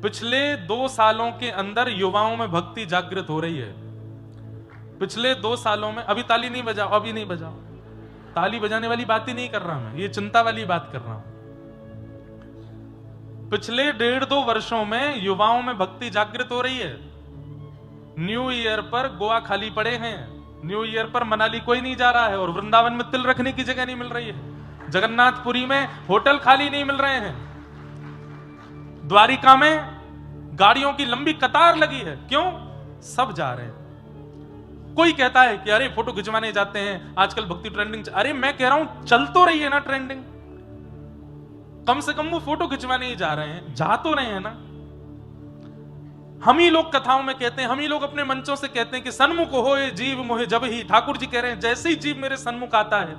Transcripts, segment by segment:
पिछले 2 सालों के अंदर युवाओं में भक्ति जागृत हो रही है। पिछले 2 सालों में, अभी ताली नहीं बजाओ, अभी नहीं बजाओ, ताली बजाने वाली बात ही नहीं कर रहा मैं, ये चिंता वाली बात कर रहा हूं। पिछले 1.5-2 वर्षों में युवाओं में भक्ति जागृत हो रही है। न्यू ईयर पर गोवा खाली पड़े हैं, न्यू ईयर पर मनाली कोई नहीं जा रहा है, और वृंदावन में तिल रखने की जगह नहीं मिल रही है, जगन्नाथपुरी में होटल खाली नहीं मिल रहे हैं, द्वारिका में गाड़ियों की लंबी कतार लगी है। क्यों? सब जा रहे हैं। कोई कहता है कि अरे फोटो खिंचवाने जाते हैं, आजकल भक्ति ट्रेंडिंग। अरे मैं कह रहा हूं चल तो रही है ना ट्रेंडिंग, कम से कम वो फोटो खिंचवाने ही जा रहे हैं, जा तो रहे हैं ना। हम ही लोग कथाओं में कहते हैं, हम ही लोग अपने मंचों से कहते हैं कि सन्मुख हो ये जीव मोहे जब ही। ठाकुर जी कह रहे हैं जैसे ही जीव मेरे सन्मुख आता है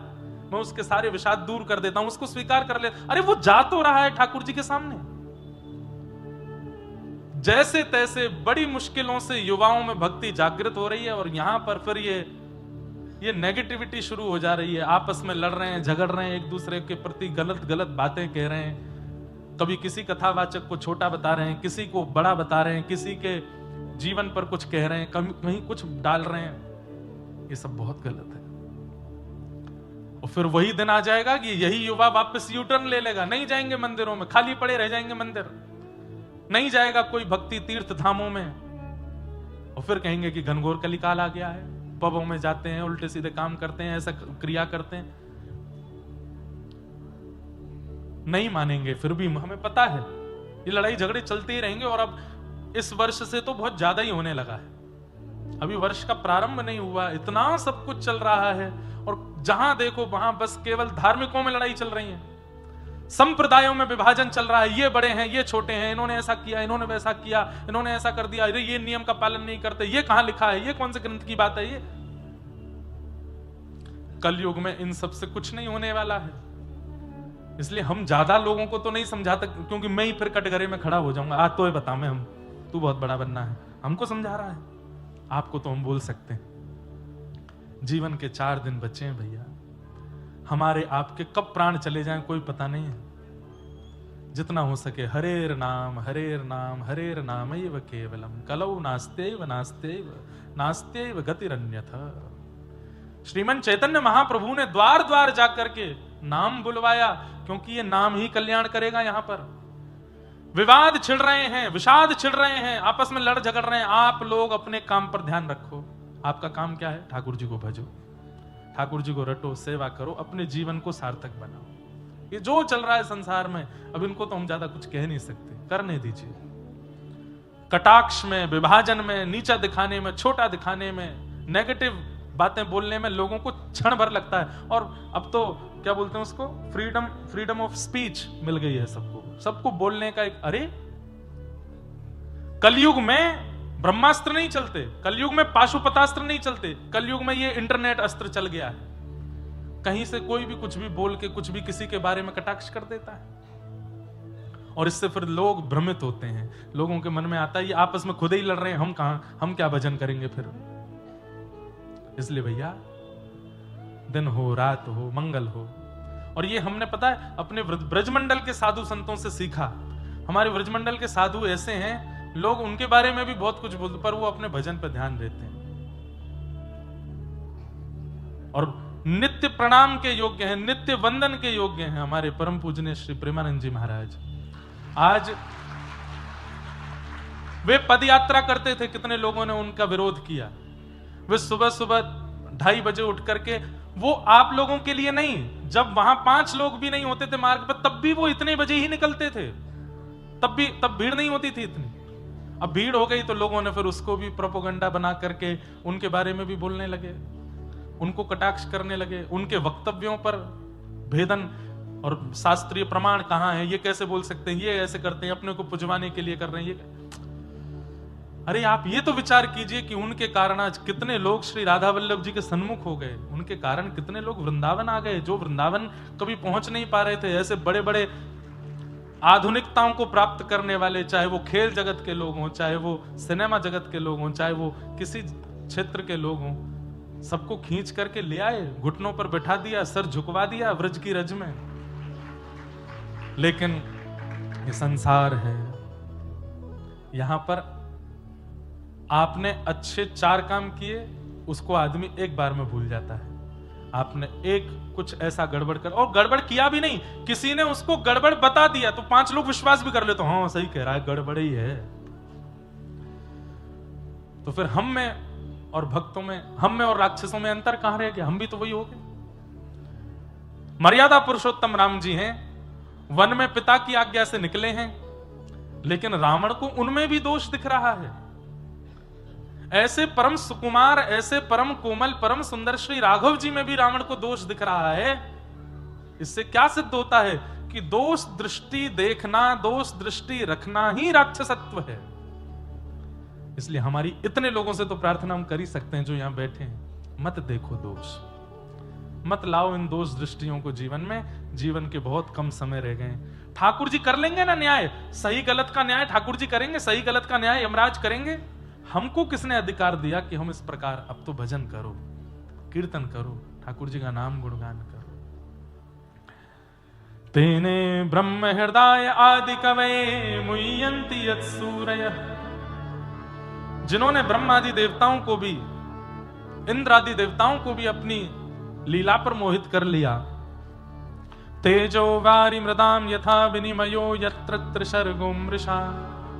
मैं उसके सारे विषाद दूर कर देता हूं, उसको स्वीकार कर ले। अरे वो जा तो रहा है ठाकुर जी के सामने। जैसे तैसे बड़ी मुश्किलों से युवाओं में भक्ति जागृत हो रही है, और यहां पर फिर ये नेगेटिविटी शुरू हो जा रही है। आपस में लड़ रहे हैं, झगड़ रहे हैं, एक दूसरे के प्रति गलत गलत बातें कह रहे हैं। कभी किसी कथावाचक को छोटा बता रहे हैं, किसी को बड़ा बता रहे हैं, किसी के जीवन पर कुछ कह रहे हैं, कहीं कुछ डाल रहे हैं। ये सब बहुत गलत है। और फिर वही दिन आ जाएगा कि यही युवा वापस यू टर्न ले लेगा, नहीं जाएंगे मंदिरों में, खाली पड़े रह जाएंगे मंदिर, नहीं जाएगा कोई भक्ति तीर्थ धामों में, और फिर कहेंगे कि घनघोर कलिकाल आ गया है। पबों में जाते हैं, उल्टे सीधे काम करते हैं, ऐसा क्रिया करते हैं। नहीं मानेंगे। फिर भी हमें पता है ये लड़ाई झगड़े चलते ही रहेंगे, और अब इस वर्ष से तो बहुत ज्यादा ही होने लगा है। अभी वर्ष का प्रारंभ नहीं हुआ, इतना सब कुछ चल रहा है, और जहां देखो वहां बस केवल धार्मिकों में लड़ाई चल रही है, संप्रदायों में विभाजन चल रहा है। ये बड़े हैं, ये छोटे हैं, इन्होंने ऐसा किया, इन्होंने वैसा किया, इन्होंने ऐसा कर दिया, अरे ये नियम का पालन नहीं करते, ये कहां लिखा है, ये कौन से ग्रंथ की बात है। ये कलयुग में इन सब से कुछ नहीं होने वाला है। इसलिए हम ज्यादा लोगों को तो नहीं समझाते, क्योंकि मैं ही फिर कटघरे में खड़ा हो जाऊंगा। आज तो बता मैं, हम तू बहुत बड़ा बनना है, हमको समझा रहा है, आपको तो हम बोल सकते हैं। जीवन के 4 दिन बचे हैं भैया, हमारे आपके कब प्राण चले जाएं कोई पता नहीं है। जितना हो सके हरेर नाम हरेर नाम हरेर नाम एव केवलम कलौ नास्त्यैव नास्त्यैव नास्त्यैव गतिरन्यथा। श्रीमन चैतन्य महाप्रभु ने द्वार द्वार जाकर के नाम बुलवाया, क्योंकि ये नाम ही कल्याण करेगा। यहां पर विवाद छिड़ रहे हैं, विषाद छिड़ रहे हैं, आपस में लड़ झगड़ रहे हैं। आप लोग अपने काम पर ध्यान रखो। आपका काम क्या है? ठाकुर जी को भजो, ठाकुर जी को रटो, सेवा करो, अपने जीवन को सार्थक बनाओ। ये जो चल रहा है संसार में, अब इनको तो हम ज्यादा कुछ कह नहीं सकते, करने दीजिए। कटाक्ष में, विभाजन में, नीचा दिखाने में, छोटा दिखाने में, नेगेटिव बातें बोलने में लोगों को क्षण भर लगता है। और अब तो क्या बोलते हैं उसको, फ्रीडम ऑफ स्पीच मिल गई है सबको बोलने का एक। अरे कलयुग में ब्रह्मास्त्र नहीं चलते, कलयुग में पाशुपतास्त्र नहीं चलते, कलयुग में ये इंटरनेट अस्त्र चल गया है। कहीं से कोई भी कुछ भी बोल के कुछ भी किसी के बारे में कटाक्ष कर देता है, और इससे फिर लोग भ्रमित होते हैं। लोगों के मन में आता है ये आपस में खुद ही लड़ रहे हैं, हम कहां, हम क्या भजन करेंगे फिर। इसलिए भैया दिन हो, रात हो, मंगल हो। और ये हमने पता है अपने ब्रजमंडल के साधु संतों से सीखा। हमारे ब्रजमंडल के साधु ऐसे हैं, लोग उनके बारे में भी बहुत कुछ बोलते, पर वो अपने भजन पर ध्यान देते हैं और नित्य प्रणाम के योग्य हैं, नित्य वंदन के योग्य हैं। हमारे परम पूजनीय श्री प्रेमानंद जी महाराज आज वे पद यात्रा करते थे, कितने लोगों ने उनका विरोध किया। वे सुबह सुबह 2:30 बजे उठ करके, वो आप लोगों के लिए नहीं, जब वहां 5 लोग भी नहीं होते थे मार्ग पर, तब भी वो इतने बजे ही निकलते थे। तब भीड़ नहीं होती थी इतनी। अब भीड़ हो गई तो लोगों ने फिर उसको भी प्रोपोगंडा बना करके उनके बारे में भी बोलने लगे, उनको कटाक्ष करने लगे, उनके वक्तव्यों पर भेदन और शास्त्रीय प्रमाण कहां है, ये कैसे बोल सकते हैं, ये ऐसे करते हैं, अपने को पुजवाने के लिए कर रहे हैं ये। अरे आप ये तो विचार कीजिए कि उनके कारण आज कितने लोग श्री राधा वल्लभ जी के सन्मुख हो गए, उनके कारण कितने लोग वृंदावन आ गए, जो वृंदावन कभी पहुंच नहीं पा रहे थे। ऐसे बड़े बड़े आधुनिकताओं को प्राप्त करने वाले, चाहे वो खेल जगत के लोग हों, चाहे वो सिनेमा जगत के लोग हों, चाहे वो किसी क्षेत्र के लोग हों, सबको खींच करके ले आए, घुटनों पर बैठा दिया, सर झुकवा दिया व्रज की रज में। लेकिन ये संसार है, यहां पर आपने अच्छे 4 काम किए, उसको आदमी एक बार में भूल जाता है। आपने एक कुछ ऐसा गड़बड़ कर, और गड़बड़ किया भी नहीं, किसी ने उसको गड़बड़ बता दिया तो 5 लोग विश्वास भी कर ले, तो हाँ सही कह रहा है, गड़बड़ ही है। तो फिर हम में और भक्तों में, हम में और राक्षसों में अंतर कहां रह गया? हम भी तो वही हो गए। मर्यादा पुरुषोत्तम राम जी हैं, वन में पिता की आज्ञा से निकले हैं, लेकिन रावण को उनमें भी दोष दिख रहा है। ऐसे परम सुकुमार, ऐसे परम कोमल, परम सुंदर श्री राघव जी में भी रावण को दोष दिख रहा है। इससे क्या सिद्ध होता है कि दोष दृष्टि देखना, दोष दृष्टि रखना ही राक्षसत्व है। इसलिए हमारी इतने लोगों से तो प्रार्थना हम कर ही सकते हैं जो यहां बैठे हैं, मत देखो दोष, मत लाओ इन दोष दृष्टियों को जीवन में। जीवन के बहुत कम समय रह गए। ठाकुर जी कर लेंगे ना न्याय, सही गलत का न्याय ठाकुर जी करेंगे, सही गलत का न्याय यमराज करेंगे। हमको किसने अधिकार दिया कि हम इस प्रकार अब तो भजन करो, कीर्तन करो, ठाकुर जी का नाम गुणगान करो। तेने ब्रह्म हृदय आदि कवये मुह्यन्ति यत् सूरयः, जिन्होंने ब्रह्म आदि देवताओं को भी, इंद्र आदि देवताओं को भी अपनी लीला पर मोहित कर लिया। तेजो वारि मृदाम यथा विनिमयो यत्र त्रिशर्गो मृषा,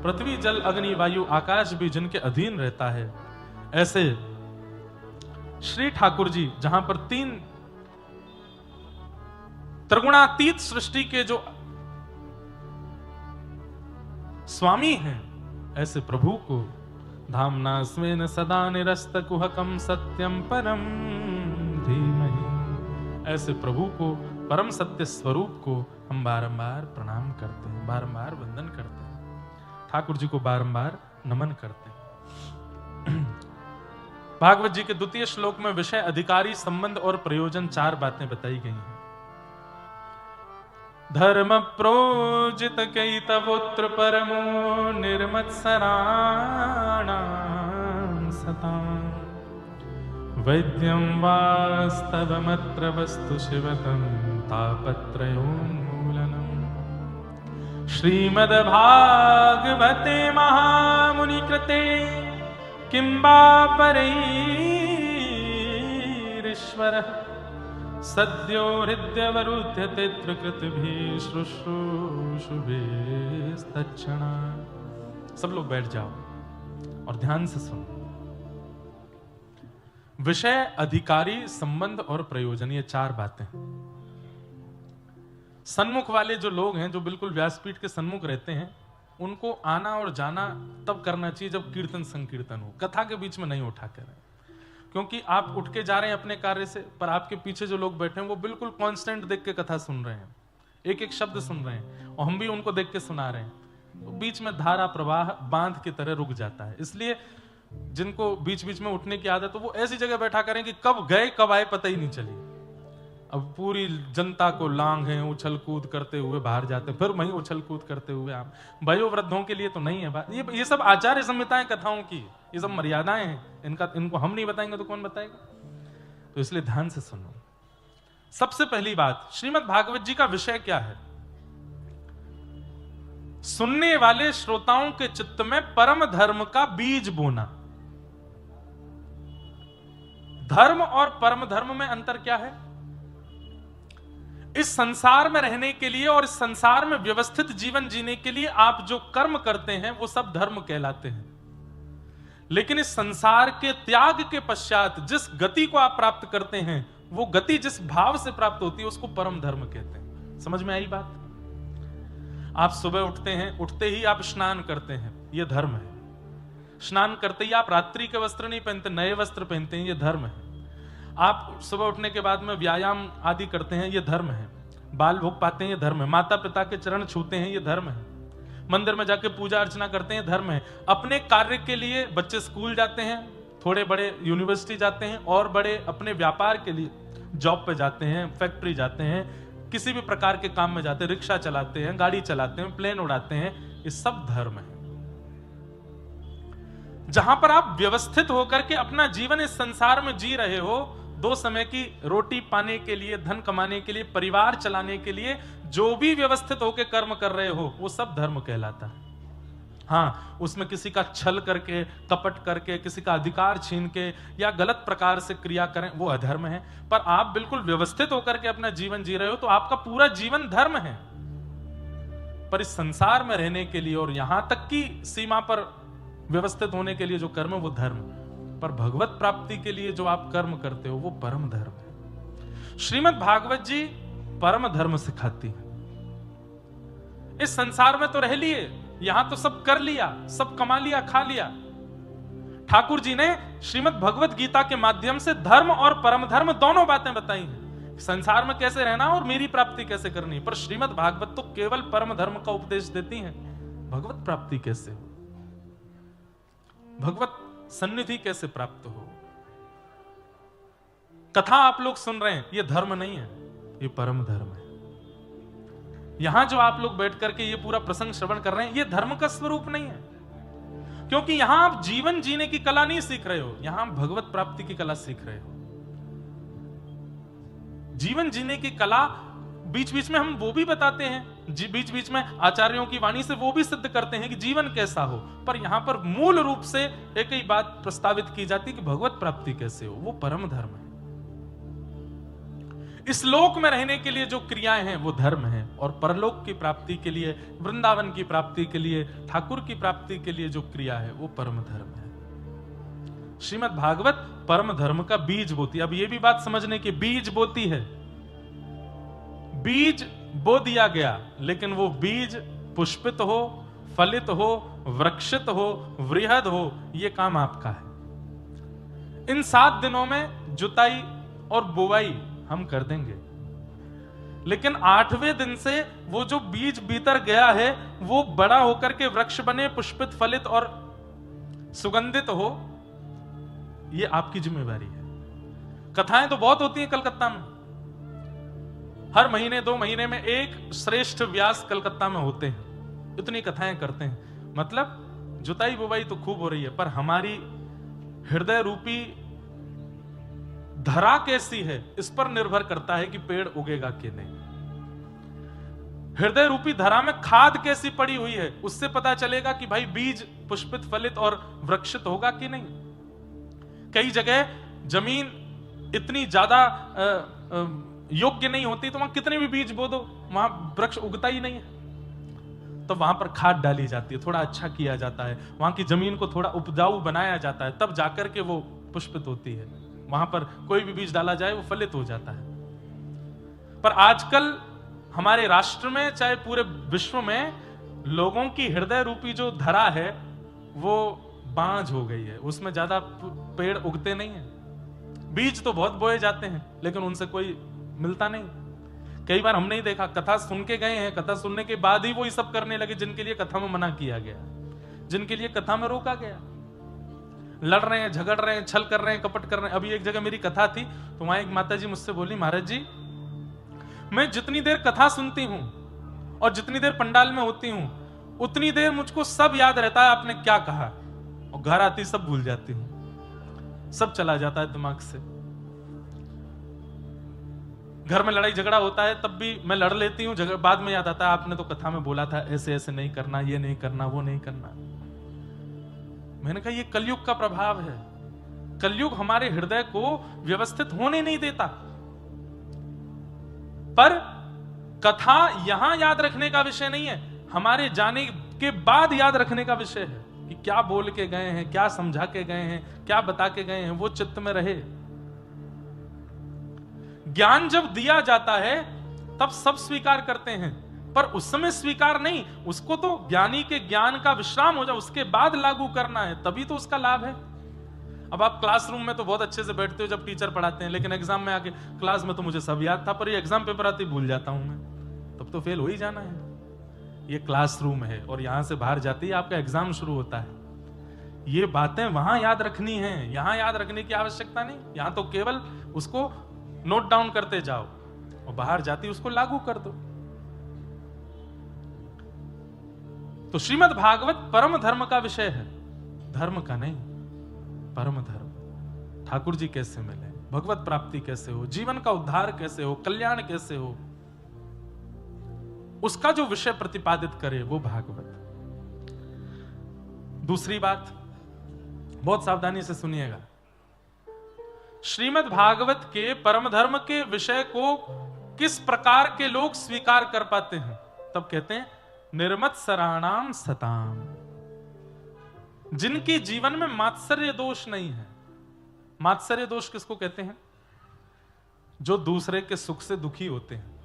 पृथ्वी जल अग्नि वायु आकाश भी जिनके अधीन रहता है, ऐसे श्री ठाकुर जी जहां पर 3 त्रिगुणातीत सृष्टि के जो स्वामी हैं, ऐसे प्रभु को धामना स्वेन सदा निरस्त कुहकम सत्यम परम धीमहि, ऐसे प्रभु को, परम सत्य स्वरूप को हम बारंबार प्रणाम करते हैं, बारंबार वंदन करते हैं, ठाकुर जी को बारंबार नमन करते हैं। भागवत जी के 2 श्लोक में विषय, अधिकारी, संबंध और प्रयोजन 4 बातें बताई गई हैं। धर्म प्रोजित कैतवोत्र परमो निर्मत्सराणां सतां, वैद्यं वास्तवमत्र वस्तु शिवतं तापत्रयोन्मूलनम्। श्रीमद्भागवते महामुनिकृते किं वा परैरीश्वरः, सद्यो हृदयवरुध्यते त्रिकृतिभिः शुश्रूषुभिस्तच्छणा। सब लोग बैठ जाओ और ध्यान से सुनो। विषय, अधिकारी, संबंध और प्रयोजन, ये 4 बातें। सन्मुख वाले जो लोग हैं, जो बिल्कुल व्यासपीठ के सन्मुख रहते हैं, उनको आना और जाना तब करना चाहिए जब कीर्तन संकीर्तन हो, कथा के बीच में नहीं उठा कर। क्योंकि आप उठ के जा रहे हैं अपने कार्य से, पर आपके पीछे जो लोग बैठे हैं वो बिल्कुल कांस्टेंट देख के कथा सुन रहे हैं, एक एक शब्द सुन रहे हैं, और हम भी उनको देख के सुना रहे हैं। तो बीच में धारा प्रवाह बांध की तरह रुक जाता है। इसलिए जिनको बीच बीच में उठने की आदत है, वो ऐसी जगह बैठा करें कि कब गए कब आए पता ही नहीं चली। अब पूरी जनता को लांग है, उछल कूद करते हुए बाहर जाते, फिर वहीं उछल कूद करते हुए आप। वयोवृद्धों के लिए तो नहीं है बात, ये सब आचार्य संहिताएं कथाओं की, ये सब मर्यादाएं हैं, इनको हम नहीं बताएंगे तो कौन बताएगा। तो इसलिए ध्यान से सुनो। सबसे पहली बात, श्रीमद् भागवत जी का विषय क्या है? सुनने वाले श्रोताओं के चित्त में परम धर्म का बीज बोना। धर्म और परम धर्म में अंतर क्या है? इस संसार में रहने के लिए और इस संसार में व्यवस्थित जीवन जीने के लिए आप जो कर्म करते हैं वो सब धर्म कहलाते हैं। लेकिन इस संसार के त्याग के पश्चात जिस गति को आप प्राप्त करते हैं, वो गति जिस भाव से प्राप्त होती है उसको परम धर्म कहते हैं। समझ में आई बात? आप सुबह उठते हैं, उठते ही आप स्नान करते हैं, ये धर्म है। स्नान करते ही आप रात्रि के वस्त्र नहीं पहनते, नए वस्त्र पहनते हैं, ये धर्म है। आप सुबह उठने के बाद में व्यायाम आदि करते हैं, ये धर्म है। बाल भोग पाते हैं, ये धर्म है। माता पिता के चरण छूते हैं, ये धर्म है। मंदिर में जाके पूजा अर्चना करते हैं, धर्म है। अपने कार्य के लिए बच्चे स्कूल जाते हैं, थोड़े बड़े यूनिवर्सिटी जाते हैं, और बड़े अपने व्यापार के लिए जॉब पे जाते हैं, फैक्ट्री जाते हैं, किसी भी प्रकार के काम में जाते हैं, रिक्शा चलाते हैं, गाड़ी चलाते हैं, प्लेन उड़ाते हैं, ये सब धर्म है। जहां पर आप व्यवस्थित होकर के अपना जीवन इस संसार में जी रहे हो, 2 समय की रोटी पाने के लिए, धन कमाने के लिए, परिवार चलाने के लिए जो भी व्यवस्थित होकर कर्म कर रहे हो, वो सब धर्म कहलाता है। हाँ, उसमें किसी का छल करके, कपट करके, किसी का अधिकार छीन के या गलत प्रकार से क्रिया करें, वो अधर्म है। पर आप बिल्कुल व्यवस्थित होकर के अपना जीवन जी रहे हो तो आपका पूरा जीवन धर्म है। पर इस संसार में रहने के लिए और यहां तक की सीमा पर व्यवस्थित होने के लिए जो कर्म है वो धर्म, पर भगवत प्राप्ति के लिए जो आप कर्म करते हो वो परम धर्म है। श्रीमद् भागवत जी परम धर्म सिखाती है। इस संसार में तो रह लिए, यहां तो सब कर लिया, सब कमा लिया, खा लिया। ठाकुर जी ने श्रीमद् भगवत गीता के माध्यम से धर्म और परम धर्म दोनों बातें बताई हैं, संसार में कैसे रहना और मेरी प्राप्ति कैसे करनी। पर श्रीमद् भागवत तो केवल परम धर्म का उपदेश देती हैं। भगवत प्राप्ति कैसे हो, भगवत सन्निधि कैसे प्राप्त हो। कथा आप लोग सुन रहे हैं, ये धर्म नहीं है, ये परम धर्म है। यहां जो आप लोग बैठ करके ये पूरा प्रसंग श्रवण कर रहे हैं, ये धर्म का स्वरूप नहीं है, क्योंकि यहां आप जीवन जीने की कला नहीं सीख रहे हो, यहां आप भगवत प्राप्ति की कला सीख रहे हो। जीवन जीने की कला बीच बीच में हम वो भी बताते हैं, बीच बीच में आचार्यों की वाणी से वो भी सिद्ध करते हैं कि जीवन कैसा हो, पर यहां पर मूल रूप से एक ही बात प्रस्तावित की जाती है कि भगवत प्राप्ति कैसे हो, वो परम धर्म है। इस लोक में रहने के लिए जो क्रियाएं हैं वो धर्म है, और परलोक की प्राप्ति के लिए, वृंदावन की प्राप्ति के लिए, ठाकुर की प्राप्ति के लिए जो क्रिया है वो परम धर्म है। श्रीमद् भागवत परम धर्म का बीज बोती है। अब ये भी बात समझने की, बीज बोती है, बीज बो दिया गया, लेकिन वो बीज पुष्पित हो, फलित हो, वृक्षित हो, वृहद हो, ये काम आपका है। इन 7 दिनों में जुताई और बुवाई हम कर देंगे, लेकिन 8वें दिन से वो जो बीज भीतर गया है वो बड़ा होकर के वृक्ष बने, पुष्पित, फलित और सुगंधित हो, ये आपकी जिम्मेवारी है। कथाएं तो बहुत होती हैं कलकत्ता में, हर महीने 2 महीने में एक श्रेष्ठ व्यास कलकत्ता में होते हैं, इतनी कथाएं करते हैं। मतलब जुताई बुवाई तो खूब हो रही है, पर हमारी हृदय रूपी धरा कैसी है इस पर निर्भर करता है कि पेड़ उगेगा कि नहीं। हृदय रूपी धरा में खाद कैसी पड़ी हुई है उससे पता चलेगा कि भाई बीज पुष्पित, फलित और वृक्षित होगा कि नहीं। कई जगह जमीन इतनी ज्यादा योग्य नहीं होती तो वहां कितने भी बीज बो दो, वहां वृक्ष उगता ही नहीं है। तो वहां पर खाद डाली जाती है, थोड़ा अच्छा किया जाता है, वहां की जमीन को थोड़ा उपजाऊ बनाया जाता है, तब जाकर के वो पुष्पित होती है। वहां पर कोई भी बीज डाला जाए वो फलित हो जाता है। पर आजकल हमारे राष्ट्र में, चाहे पूरे विश्व में, लोगों की हृदय रूपी जो धरा है वो बांझ हो गई है, उसमें ज्यादा पेड़ उगते नहीं है। बीज तो बहुत बोए जाते हैं लेकिन उनसे कोई मिलता नहीं। कई बार हमने ही देखा, कथा सुन के गए हैं, कथा सुनने के बाद ही वो ये सब करने लगे जिनके लिए कथा में मना किया गया, जिनके लिए कथा में रोका गया। लड़ रहे हैं, झगड़ रहे हैं, छल कर रहे हैं, कपट कर रहे हैं। अभी एक जगह मेरी कथा थी तो वहां एक माता जी मुझसे बोली, महाराज जी मैं जितनी देर कथा सुनती हूं और जितनी देर पंडाल में होती हूं उतनी देर मुझको सब याद रहता है आपने क्या कहा, और घर आती सब भूल जाती हूं, सब चला जाता है दिमाग से। घर में लड़ाई झगड़ा होता है तब भी मैं लड़ लेती हूँ, बाद में याद आता है आपने तो कथा में बोला था ऐसे ऐसे नहीं करना, ये नहीं करना, वो नहीं करना। मैंने कहा ये कलयुग का प्रभाव है। कलयुग हमारे हृदय को व्यवस्थित होने नहीं देता। पर कथा यहां याद रखने का विषय नहीं है, हमारे जाने के बाद याद रखने का विषय है कि क्या बोल के गए हैं, क्या समझा के गए हैं, क्या बता के गए हैं, वो चित्त में रहे। ज्ञान जब दिया जाता है तब सब स्वीकार करते हैं, पर उस समय स्वीकार नहीं, उसको तो ज्ञानी के ज्ञान का विश्राम हो जाए उसके बाद लागू करना है, तभी तो उसका लाभ है। अब आप क्लासरूम में तो बहुत अच्छे से बैठते हो जब टीचर पढ़ाते हैं, लेकिन एग्जाम में आके क्लास में तो मुझे सब याद था, पर ये एग्जाम पेपर आते ही भूल जाता हूं मैं, तब तो फेल हो ही जाना है। ये क्लासरूम है और यहां से बाहर जाते ही आपका एग्जाम शुरू होता है। ये बातें वहां याद रखनी है, यहां याद रखने की आवश्यकता नहीं। यहां तो केवल उसको नोट डाउन करते जाओ और बाहर जाती उसको लागू कर दो। तो श्रीमद् भागवत परम धर्म का विषय है, धर्म का नहीं, परम धर्म। ठाकुर जी कैसे मिले, भगवत प्राप्ति कैसे हो, जीवन का उद्धार कैसे हो, कल्याण कैसे हो, उसका जो विषय प्रतिपादित करे वो भागवत। दूसरी बात, बहुत सावधानी से सुनिएगा, श्रीमद् भागवत के परम धर्म के विषय को किस प्रकार के लोग स्वीकार कर पाते हैं? तब कहते हैं निर्मत्सराणाम सताम, जिनके जीवन में मात्सर्य दोष नहीं है। मात्सर्य दोष किसको कहते हैं? जो दूसरे के सुख से दुखी होते हैं।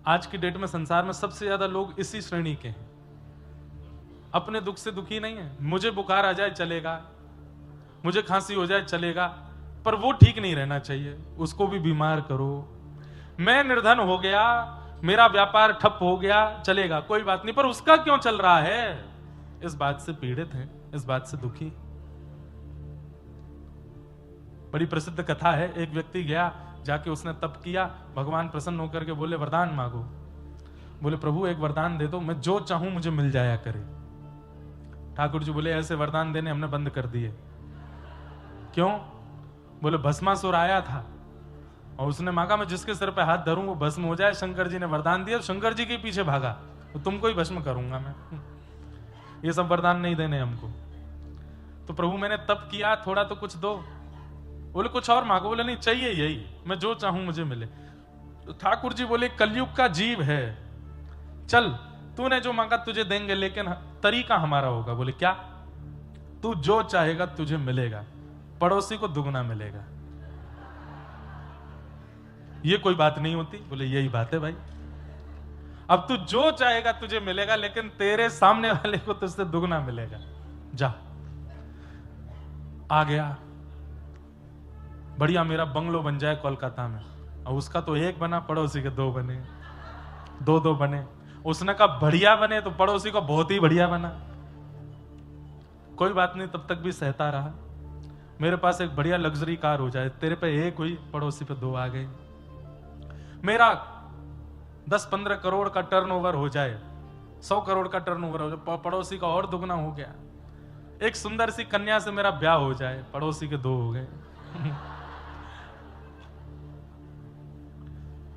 आज की डेट में संसार में सबसे ज्यादा लोग इसी श्रेणी के हैं, अपने दुख से दुखी नहीं है। मुझे बुखार आ जाए चलेगा, मुझे खांसी हो जाए चलेगा, पर वो ठीक नहीं रहना चाहिए, उसको भी बीमार करो। मैं निर्धन हो गया, मेरा व्यापार ठप हो गया, चलेगा, कोई बात नहीं, पर उसका क्यों चल रहा है? इस बात से पीड़ित है, इस बात से दुखी। बड़ी प्रसिद्ध कथा है, एक व्यक्ति गया, जाके उसने तप किया, भगवान प्रसन्न होकर के बोले वरदान मांगो। बोले प्रभु एक वरदान दे दो, मैं जो चाहूं मुझे मिल जाया करे। ठाकुर जी बोले ऐसे वरदान देने हमने बंद कर दिए। क्यों? बोले भस्मासुर आया था और उसने मांगा मैं जिसके सिर पे हाथ धरूं वो भस्म हो जाए। शंकर जी ने वरदान दिया, शंकर जी के पीछे भागा, तो तुमको ही भस्म करूंगा मैं। ये सब वरदान नहीं देने हमको। तो प्रभु मैंने तप किया, थोड़ा तो कुछ दो। बोले कुछ और मांगो। बोले नहीं चाहिए यही, मैं जो चाहूं मुझे मिले। तो ठाकुर जी बोले कलयुग का जीव है, चल तूने जो मांगा तुझे देंगे, लेकिन तरीका हमारा होगा। बोले क्या? तू जो चाहेगा तुझे मिलेगा, पड़ोसी को दुगना मिलेगा। ये कोई बात नहीं होती। बोले यही बात है भाई, अब तू जो चाहेगा तुझे मिलेगा, लेकिन तेरे सामने वाले को तुझसे दुगना मिलेगा। जा। आ गया, बढ़िया मेरा बंगलो बन जाए कोलकाता में, और उसका तो एक बना, पड़ोसी के दो बने, दो दो बने। उसने कहा बढ़िया बने, तो पड़ोसी को बहुत ही बढ़िया बना। कोई बात नहीं, तब तक भी सहता रहा। मेरे पास एक बढ़िया लग्जरी कार हो जाए, तेरे पे एक हुई, पड़ोसी पे दो आ गए। मेरा 10-15 करोड़ का टर्नओवर हो जाए, 100 करोड़ का टर्नओवर हो जाए, पड़ोसी का और दुगना हो गया। एक सुंदर सी कन्या से मेरा ब्याह हो जाए, पड़ोसी के 2 हो गए।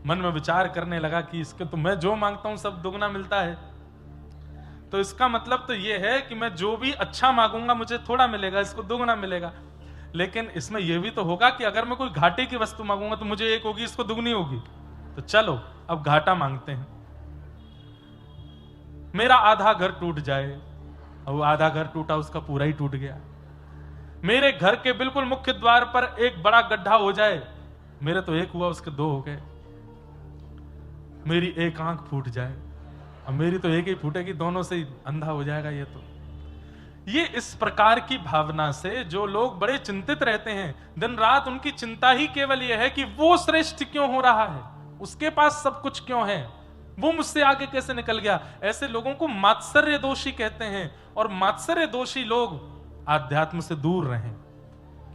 मन में विचार करने लगा कि इसके तो मैं जो मांगता हूं सब दुगना मिलता है, तो इसका मतलब तो यह है कि मैं जो भी अच्छा मांगूंगा मुझे थोड़ा मिलेगा, इसको दुगना मिलेगा। लेकिन इसमें यह भी तो होगा कि अगर मैं कोई घाटे की वस्तु मांगूंगा तो मुझे एक होगी, इसको दुगनी होगी। तो चलो अब घाटा मांगते हैं। मेरा आधा घर टूट जाए, और वो आधा घर टूटा, उसका पूरा ही टूट गया। मेरे घर के बिल्कुल मुख्य द्वार पर एक बड़ा गड्ढा हो जाए, मेरे तो एक हुआ, उसके 2 हो गए। मेरी एक आंख फूट जाए, अब मेरी तो एक ही फूटेगी, दोनों से ही अंधा हो जाएगा। ये इस प्रकार की भावना से जो लोग बड़े चिंतित रहते हैं, दिन रात उनकी चिंता ही केवल यह है कि वो श्रेष्ठ क्यों हो रहा है, उसके पास सब कुछ क्यों है, वो मुझसे आगे कैसे निकल गया। ऐसे लोगों को मात्सर्य दोषी कहते हैं। और मात्सर्य दोषी लोग आध्यात्म से दूर रहें,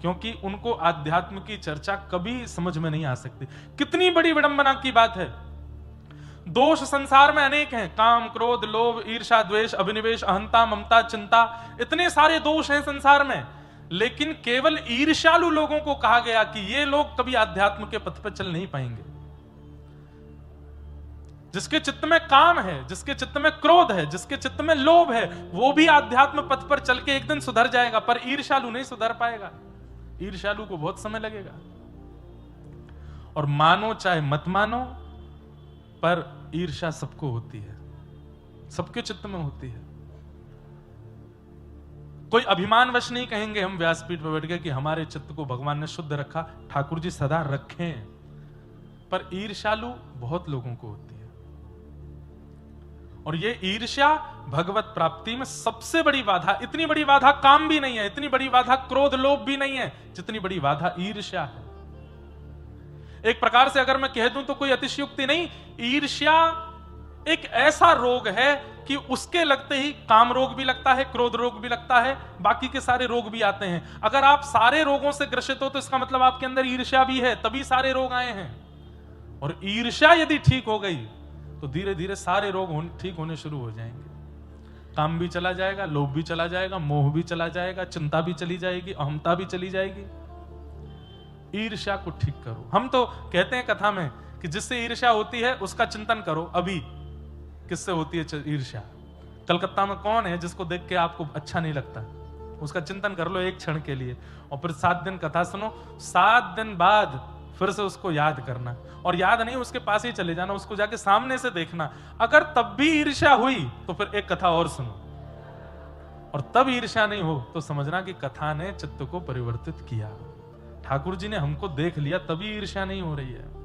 क्योंकि उनको आध्यात्म की चर्चा कभी समझ में नहीं आ सकती। कितनी बड़ी विडंबना की बात है। दोष संसार में अनेक हैं, काम, क्रोध, लोभ, ईर्ष्या, द्वेष, अभिनिवेश, अहंता, ममता, चिंता, इतने सारे दोष हैं संसार में। लेकिन केवल ईर्ष्यालु लोगों को कहा गया कि ये लोग कभी आध्यात्म के पथ पर चल नहीं पाएंगे। जिसके चित्त में काम है, जिसके चित्त में क्रोध है, जिसके चित्त में लोभ है, वो भी आध्यात्म पथ पर चल के एक दिन सुधर जाएगा, पर ईर्ष्यालु नहीं सुधर पाएगा। ईर्ष्यालु को बहुत समय लगेगा। और मानो चाहे मत मानो, पर ईर्ष्या सबको होती है, सबके चित्त में होती है। कोई अभिमानवश नहीं कहेंगे हम व्यासपीठ पर बैठ के कि हमारे चित्त को भगवान ने शुद्ध रखा। ठाकुर जी सदा रखें, पर ईर्ष्यालु बहुत लोगों को होती है। और ये ईर्ष्या भगवत प्राप्ति में सबसे बड़ी बाधा। इतनी बड़ी बाधा काम भी नहीं है, इतनी बड़ी बाधा क्रोध, लोभ भी नहीं है, जितनी बड़ी बाधा ईर्ष्या है। एक प्रकार से अगर मैं कह दूं तो कोई अतिशयोक्ति नहीं। ईर्ष्या एक ऐसा रोग है कि उसके लगते ही काम रोग भी लगता है, क्रोध रोग भी लगता है, बाकी के सारे रोग भी आते हैं। अगर आप सारे रोगों से ग्रसित हो तो इसका मतलब आपके अंदर ईर्ष्या भी है, तभी सारे रोग आए हैं। और ईर्ष्या यदि ठीक हो गई तो धीरे धीरे सारे रोग ठीक होने शुरू हो जाएंगे। काम भी चला जाएगा, लोभ भी चला जाएगा, मोह भी चला जाएगा, चिंता भी चली जाएगी, अहमता भी चली जाएगी। ईर्ष्या को ठीक करो। हम तो कहते हैं कथा में कि जिससे ईर्ष्या होती है उसका चिंतन करो। अभी किससे होती है ईर्ष्या? कलकत्ता में कौन है जिसको देख के आपको अच्छा नहीं लगता? उसका चिंतन कर लो एक क्षण के लिए, और फिर 7 दिन कथा सुनो। 7 दिन बाद फिर से उसको याद करना, और याद नहीं उसके पास ही चले जाना, उसको जाके सामने से देखना। अगर तब भी ईर्ष्या हुई तो फिर एक कथा और सुनो, और तब ईर्ष्या नहीं हो तो समझना कि कथा ने चित्त को परिवर्तित किया। ठाकुर जी ने हमको देख लिया, तभी ईर्ष्या नहीं हो रही है।